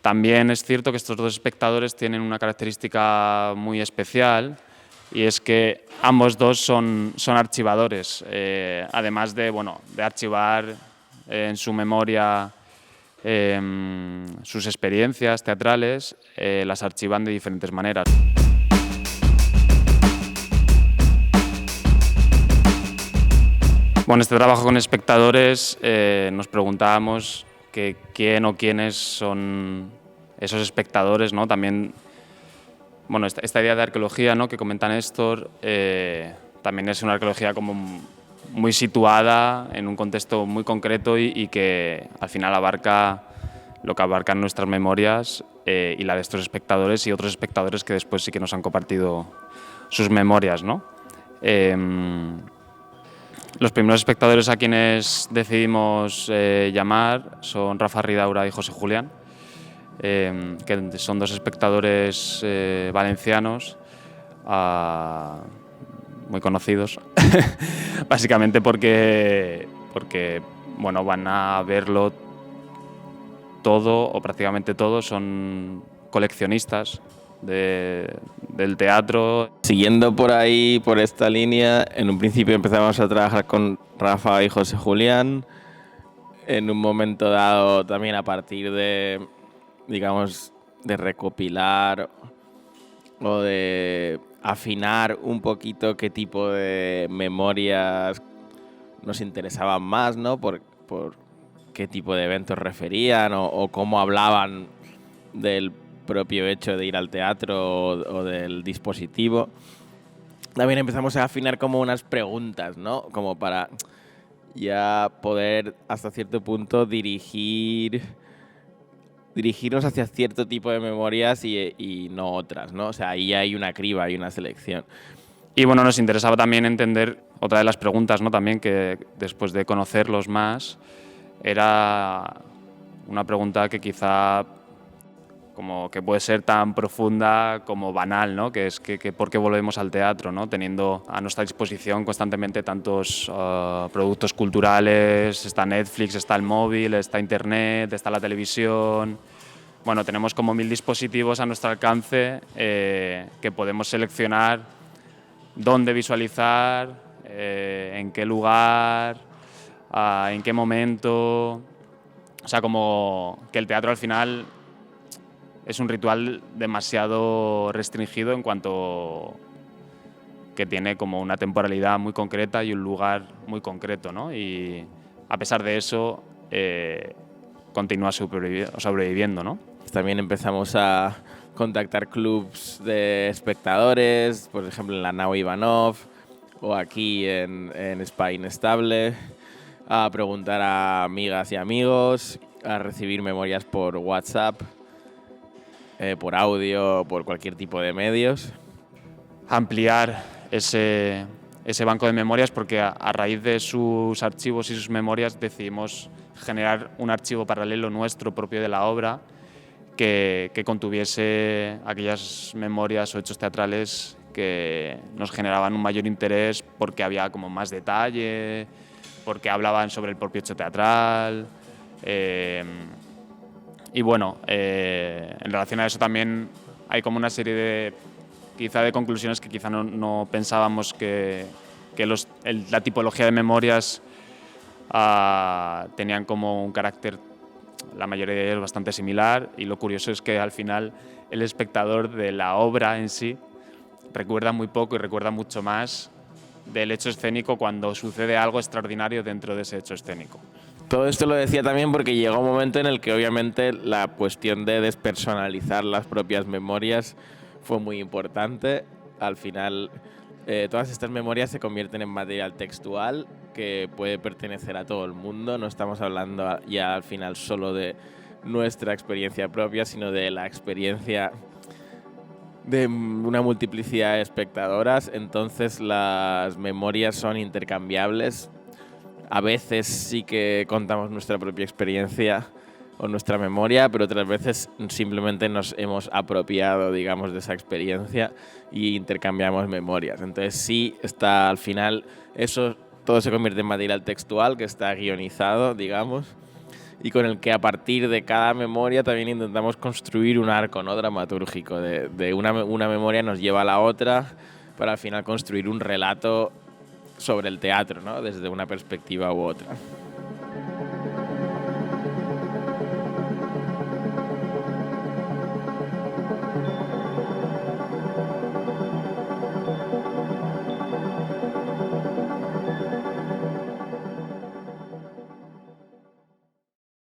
También es cierto que estos dos espectadores tienen una característica muy especial y es que ambos dos son archivadores, además de, bueno, de archivar en su memoria sus experiencias teatrales, las archivan de diferentes maneras. Bueno, este trabajo con espectadores nos preguntábamos que quién o quiénes son esos espectadores, ¿no? También, bueno, esta idea de arqueología, ¿no?, que comenta Néstor, también es una arqueología como muy situada en un contexto muy concreto y que al final abarca lo que abarcan nuestras memorias y la de estos espectadores y otros espectadores que después sí que nos han compartido sus memorias, ¿no? Los primeros espectadores a quienes decidimos llamar son Rafa Ridaura y José Julián, que son dos espectadores valencianos muy conocidos, básicamente porque bueno, van a verlo todo o prácticamente todo, son coleccionistas del teatro. Siguiendo por ahí, por esta línea, en un principio empezamos a trabajar con Rafa y José Julián. En un momento dado, también a partir de, digamos, de recopilar o de afinar un poquito qué tipo de memorias nos interesaban más, ¿no? Por qué tipo de eventos referían o cómo hablaban del propio hecho de ir al teatro o del dispositivo. También empezamos a afinar como unas preguntas, ¿no? Como para ya poder hasta cierto punto dirigirnos hacia cierto tipo de memorias y no otras, ¿no? O sea, ahí hay una criba, hay una selección. Y bueno, nos interesaba también entender otra de las preguntas, ¿no? También que después de conocerlos más era una pregunta que quizá como que puede ser tan profunda como banal, ¿no? Que es que ¿por qué volvemos al teatro, ¿no? Teniendo a nuestra disposición constantemente tantos productos culturales, está Netflix, está el móvil, está Internet, está la televisión. Bueno, tenemos como 1000 dispositivos a nuestro alcance que podemos seleccionar dónde visualizar, en qué lugar, en qué momento. O sea, como que el teatro al final es un ritual demasiado restringido en cuanto que tiene como una temporalidad muy concreta y un lugar muy concreto, ¿no? Y a pesar de eso, continúa sobreviviendo, ¿no? También empezamos a contactar clubs de espectadores, por ejemplo en la Nau Ivanov o aquí en Spa Inestable, a preguntar a amigas y amigos, a recibir memorias por WhatsApp, por audio, por cualquier tipo de medios. Ampliar ese banco de memorias porque a raíz de sus archivos y sus memorias decidimos generar un archivo paralelo nuestro propio de la obra que contuviese aquellas memorias o hechos teatrales que nos generaban un mayor interés porque había como más detalle, porque hablaban sobre el propio hecho teatral. Y bueno, en relación a eso también hay como una serie de conclusiones que quizá no pensábamos que la tipología de memorias tenían como un carácter, la mayoría de ellas bastante similar, y lo curioso es que al final el espectador de la obra en sí recuerda muy poco y recuerda mucho más del hecho escénico cuando sucede algo extraordinario dentro de ese hecho escénico. Todo esto lo decía también porque llegó un momento en el que obviamente la cuestión de despersonalizar las propias memorias fue muy importante. Al final, todas estas memorias se convierten en material textual que puede pertenecer a todo el mundo. No estamos hablando ya al final solo de nuestra experiencia propia, sino de la experiencia de una multiplicidad de espectadoras. Entonces las memorias son intercambiables. A veces sí que contamos nuestra propia experiencia o nuestra memoria, pero otras veces simplemente nos hemos apropiado, digamos, de esa experiencia y intercambiamos memorias. Entonces sí, está al final, eso todo se convierte en material textual que está guionizado, digamos, y con el que a partir de cada memoria también intentamos construir un arco, ¿no?, dramatúrgico. De una memoria nos lleva a la otra para al final construir un relato sobre el teatro, ¿no?, desde una perspectiva u otra.